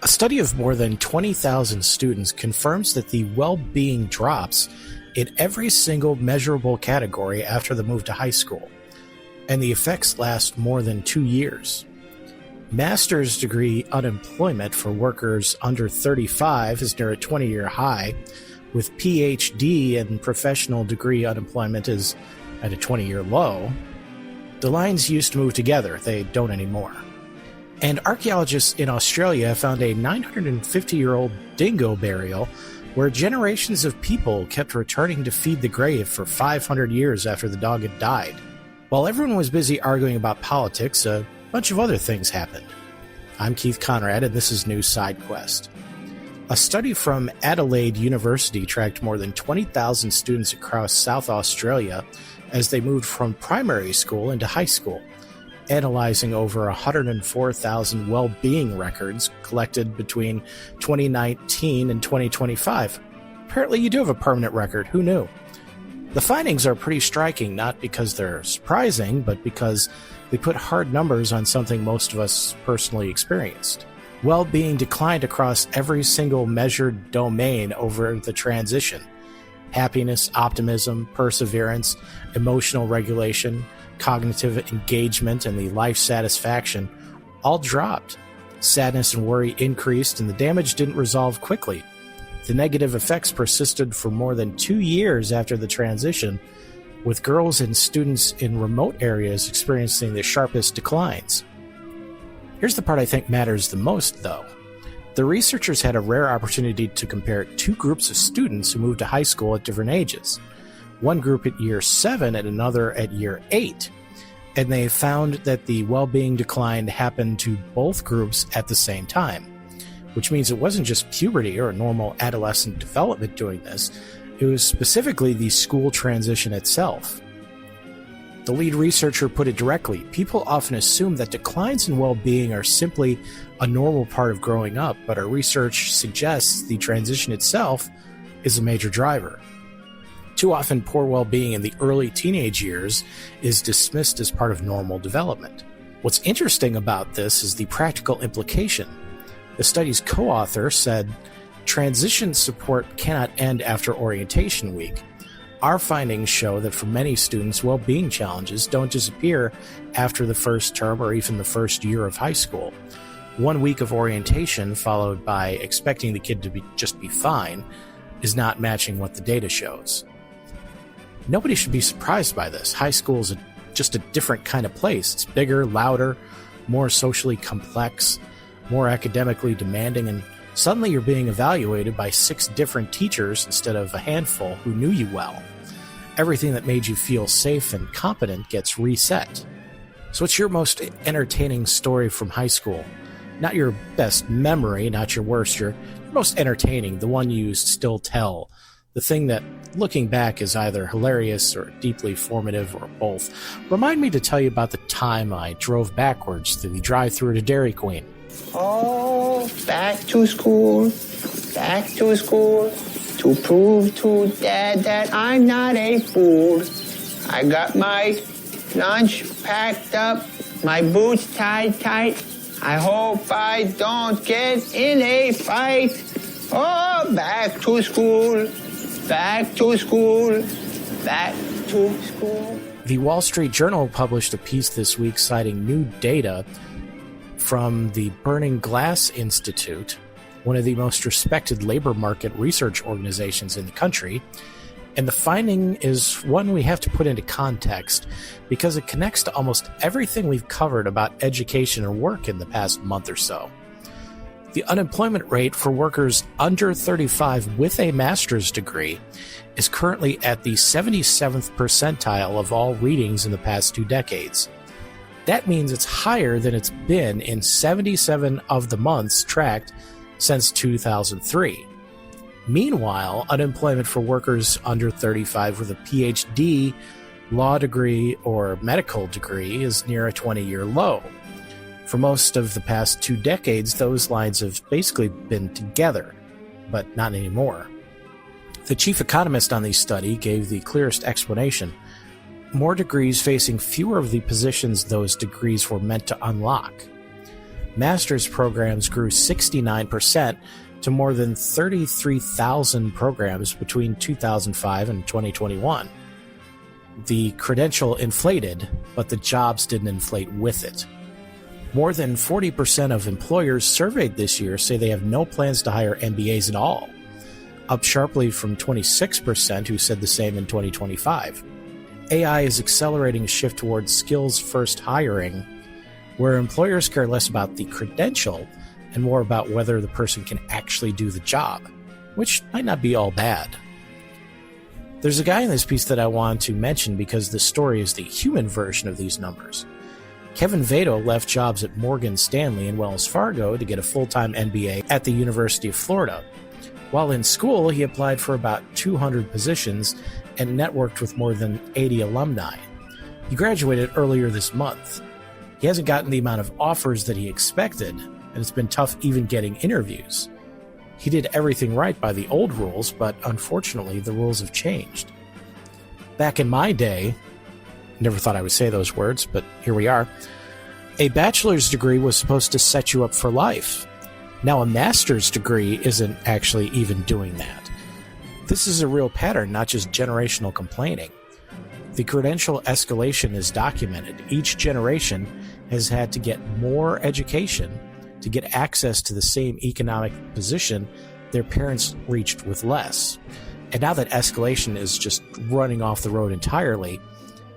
A study of more than 20,000 students confirms that the well-being drops in every single measurable category after the move to high school, and the effects last more than 2 years. Master's degree unemployment for workers under 35 is near a 20-year high, with PhD and professional degree unemployment is at a 20-year low. The lines used to move together, they don't anymore. And archaeologists in Australia found a 950-year-old dingo burial where generations of people kept returning to feed the grave for 500 years after the dog had died. While everyone was busy arguing about politics, a bunch of other things happened. I'm Keith Conrad, and this is News Side Quest. A study from Adelaide University tracked more than 20,000 students across South Australia as they moved from primary school into high school, analyzing over 104,000 well-being records collected between 2019 and 2025. Apparently you do have a permanent record, who knew? The findings are pretty striking, not because they're surprising, but because they put hard numbers on something most of us personally experienced. Well-being declined across every single measured domain over the transition. Happiness, optimism, perseverance, emotional regulation, cognitive engagement, and the life satisfaction all dropped. Sadness and worry increased, and the damage didn't resolve quickly. The negative effects persisted for more than 2 years after the transition, with girls and students in remote areas experiencing the sharpest declines. Here's the part I think matters the most, though. The researchers had a rare opportunity to compare two groups of students who moved to high school at different ages. One group at year 7 and another at year 8. And they found that the well-being decline happened to both groups at the same time, which means it wasn't just puberty or normal adolescent development doing this, it was specifically the school transition itself. The lead researcher put it directly: people often assume that declines in well-being are simply a normal part of growing up, but our research suggests the transition itself is a major driver. Too often, poor well-being in the early teenage years is dismissed as part of normal development. What's interesting about this is the practical implication. The study's co-author said, "Transition support cannot end after orientation week. Our findings show that for many students, well-being challenges don't disappear after the first term or even the first year of high school. 1 week of orientation followed by expecting the kid to just be fine is not matching what the data shows." Nobody should be surprised by this. High school is just a different kind of place. It's bigger, louder, more socially complex, more academically demanding, and suddenly you're being evaluated by 6 different teachers instead of a handful who knew you well. Everything that made you feel safe and competent gets reset. So what's your most entertaining story from high school? Not your best memory, not your worst, your most entertaining, the one you still tell. The thing that, looking back, is either hilarious or deeply formative or both. Remind me to tell you about the time I drove backwards through the drive-thru to Dairy Queen. Oh, back to school, to prove to Dad that I'm not a fool. I got my lunch packed up, my boots tied tight. I hope I don't get in a fight. Oh, back to school. The Wall Street Journal published a piece this week citing new data from the Burning Glass Institute, one of the most respected labor market research organizations in the country. And the finding is one we have to put into context because it connects to almost everything we've covered about education and work in the past month or so. The unemployment rate for workers under 35 with a master's degree is currently at the 77th percentile of all readings in the past 2 decades. That means it's higher than it's been in 77 of the months tracked since 2003. Meanwhile, unemployment for workers under 35 with a PhD, law degree, or medical degree is near a 20-year low. For most of the past 2 decades, those lines have basically been together, but not anymore. The chief economist on the study gave the clearest explanation: more degrees facing fewer of the positions those degrees were meant to unlock. Master's programs grew 69% to more than 33,000 programs between 2005 and 2021. The credential inflated, but the jobs didn't inflate with it. More than 40% of employers surveyed this year say they have no plans to hire MBAs at all, up sharply from 26% who said the same in 2025. AI is accelerating a shift towards skills-first hiring, where employers care less about the credential and more about whether the person can actually do the job, which might not be all bad. There's a guy in this piece that I want to mention because the story is the human version of these numbers. Kevin Vado left jobs at Morgan Stanley and Wells Fargo to get a full-time MBA at the University of Florida. While in school, he applied for about 200 positions and networked with more than 80 alumni. He graduated earlier this month. He hasn't gotten the amount of offers that he expected, and it's been tough even getting interviews. He did everything right by the old rules, but unfortunately the rules have changed. Back in my day, never thought I would say those words, but here we are, a bachelor's degree was supposed to set you up for life. Now a master's degree isn't actually even doing that. This is a real pattern, not just generational complaining. The credential escalation is documented. Each generation has had to get more education to get access to the same economic position their parents reached with less. And now that escalation is just running off the road entirely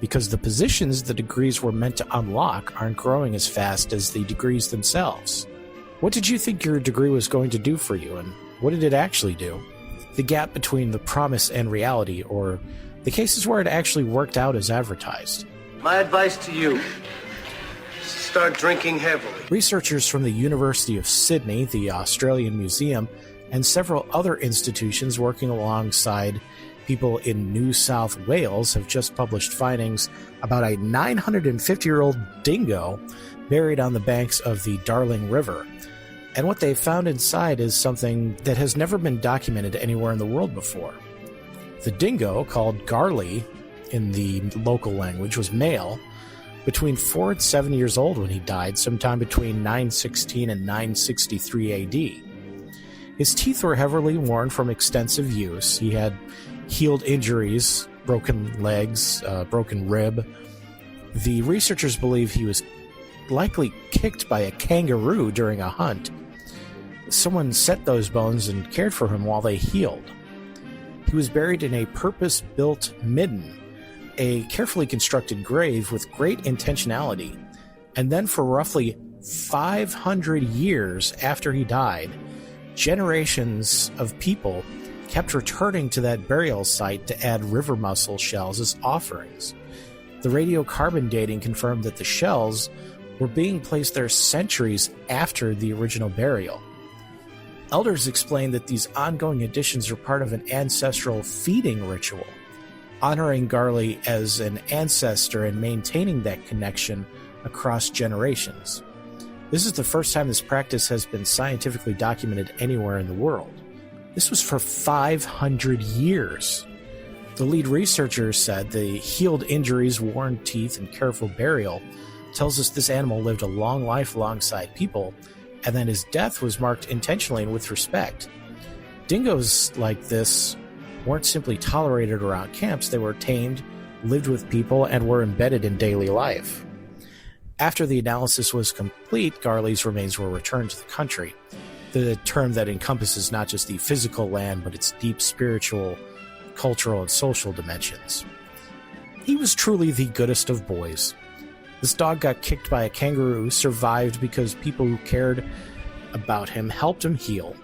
because the positions the degrees were meant to unlock aren't growing as fast as the degrees themselves. What did you think your degree was going to do for you, and what did it actually do? The gap between the promise and reality, or the cases where it actually worked out as advertised. My advice to you, start drinking heavily. Researchers from the University of Sydney, the Australian Museum, and several other institutions working alongside people in New South Wales have just published findings about a 950-year-old dingo buried on the banks of the Darling River. And what they found inside is something that has never been documented anywhere in the world before. The dingo, called Garley in the local language, was male, between 4 and 7 years old when he died, sometime between 916 and 963 AD. His teeth were heavily worn from extensive use. He had healed injuries, broken legs, broken rib. The researchers believe he was likely kicked by a kangaroo during a hunt. Someone set those bones and cared for him while they healed. He was buried in a purpose-built midden, a carefully constructed grave with great intentionality, and then for roughly 500 years after he died, generations of people kept returning to that burial site to add river mussel shells as offerings. The radiocarbon dating confirmed that the shells were being placed there centuries after the original burial. Elders explained that these ongoing additions are part of an ancestral feeding ritual, honoring Garley as an ancestor and maintaining that connection across generations. This is the first time this practice has been scientifically documented anywhere in the world. This was for 500 years. The lead researcher said the healed injuries, worn teeth, and careful burial tells us this animal lived a long life alongside people, and that his death was marked intentionally and with respect. Dingoes like this weren't simply tolerated around camps, they were tamed, lived with people, and were embedded in daily life. After the analysis was complete, Garley's remains were returned to the country, the term that encompasses not just the physical land, but its deep spiritual, cultural, and social dimensions. He was truly the goodest of boys. This dog got kicked by a kangaroo, survived because people who cared about him helped him heal,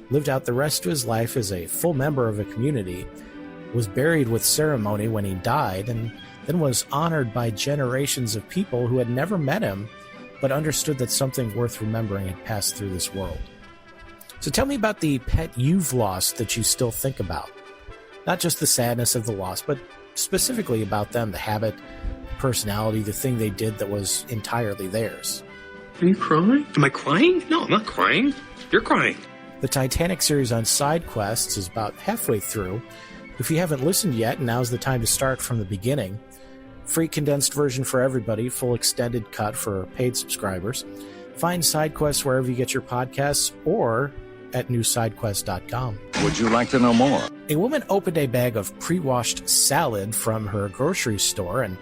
lived out the rest of his life as a full member of a community, was buried with ceremony when he died, and then was honored by generations of people who had never met him but understood that something worth remembering had passed through this world. So tell me about the pet you've lost that you still think about. Not just the sadness of the loss, but specifically about them, the habit, personality, the thing they did that was entirely theirs. Are you crying? Am I crying? No, I'm not crying. You're crying. The Titanic series on side quests is about halfway through. If you haven't listened yet, now's the time to start from the beginning. Free condensed version for everybody, full extended cut for paid subscribers. Find SideQuest wherever you get your podcasts or at newsidequest.com. Would you like to know more? A woman opened a bag of pre-washed salad from her grocery store and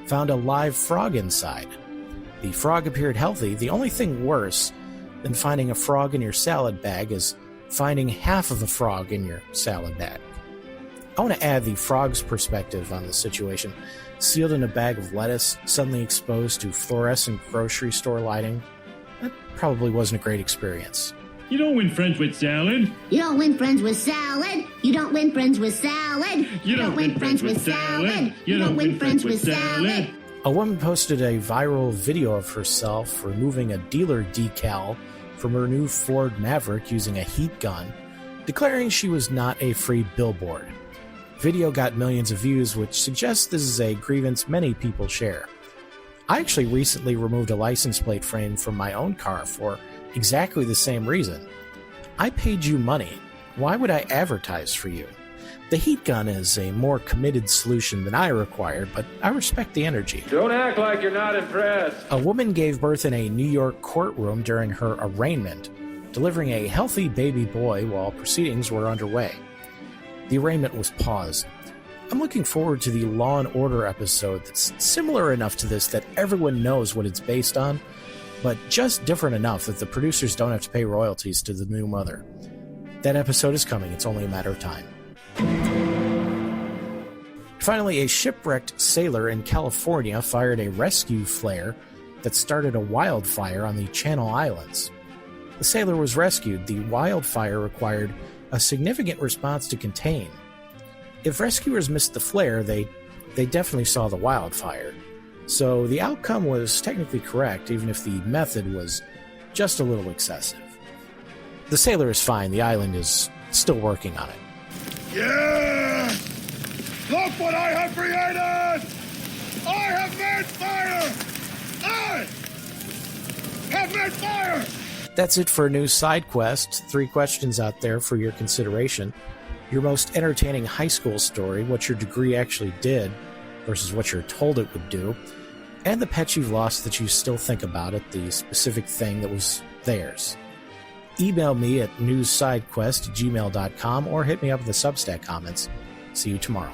found a live frog inside. The frog appeared healthy. The only thing worse than finding a frog in your salad bag is finding half of a frog in your salad bag. I want to add the frog's perspective on the situation. Sealed in a bag of lettuce, suddenly exposed to fluorescent grocery store lighting. That probably wasn't a great experience. You don't win friends with salad. You don't win friends with salad. You don't win friends with salad. You don't win friends with salad. You don't win friends with salad. A woman posted a viral video of herself removing a dealer decal from her new Ford Maverick using a heat gun, declaring she was not a free billboard. Video got millions of views, which suggests this is a grievance many people share. I actually recently removed a license plate frame from my own car for exactly the same reason. I paid you money. Why would I advertise for you? The heat gun is a more committed solution than I required, but I respect the energy. Don't act like you're not impressed. A woman gave birth in a New York courtroom during her arraignment, delivering a healthy baby boy while proceedings were underway. The arraignment was paused. I'm looking forward to the Law & Order episode that's similar enough to this that everyone knows what it's based on, but just different enough that the producers don't have to pay royalties to the new mother. That episode is coming. It's only a matter of time. Finally, a shipwrecked sailor in California fired a rescue flare that started a wildfire on the Channel Islands. The sailor was rescued. The wildfire required a significant response to contain. If rescuers missed the flare, they definitely saw the wildfire. So the outcome was technically correct, even if the method was just a little excessive. The sailor is fine. The island is still working on it. Yeah! Look what I have created! I have made fire! I have made fire! That's it for a new side quest. 3 questions out there for your consideration. Your most entertaining high school story, what your degree actually did versus what you're told it would do, and the pet you've lost that you still think about it, the specific thing that was theirs. Email me at newssidequest@gmail.com or hit me up in the Substack comments. See you tomorrow.